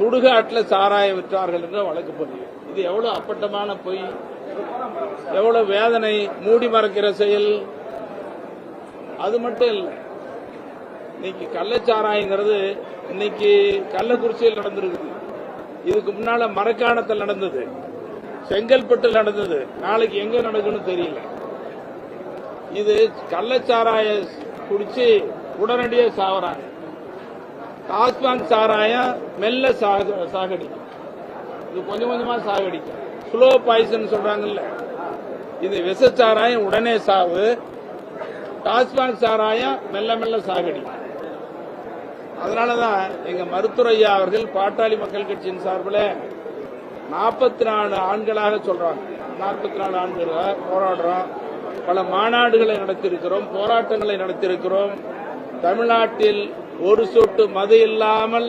சுடுகாட்டில் சாராயம் விற்றார்கள் என்ற வழக்கு பதிவு. இது எவ்வளவு அப்பட்டமான பொய், எவ்வளவு வேதனை, மூடி மறைக்கிற செயல். அது மட்டும் இல்லை, இன்னைக்கு கள்ளச்சாராயங்கிறது இன்னைக்கு கள்ளக்குறிச்சியில் நடந்திருக்கு. இதுக்கு முன்னால மரக்காணத்தில் நடந்தது, செங்கல்பட்டில் நடந்தது, நாளைக்கு எங்க நடக்குன்னு தெரியல. இது கள்ளச்சாராய குடிச்சு உடனடியே சாவறாங்க. டாஸ்மாக் சாராயம் மெல்ல சாகடிக்கும், இது கொஞ்சம் கொஞ்சமா சாகடிக்கும். ஸ்லோ பாய்சன் சொல்றாங்கல்ல, இது விஷச்சாராயம் உடனே சாவு, டாஸ்மாக் சாராயம் மெல்ல மெல்ல சாகடிக்கும். அதனாலதான் எங்க மருத்துவரையா அவர்கள் பாட்டாளி மக்கள் கட்சியின் சார்பில் 44 ஆண்களாக சொல்றாங்க. 44 ஆண்களாக போராடுறோம், பல மாநாடுகளை நடத்தியிருக்கிறோம், போராட்டங்களை நடத்தியிருக்கிறோம். தமிழ்நாட்டில் ஒரு சொட்டு மது இல்லாமல்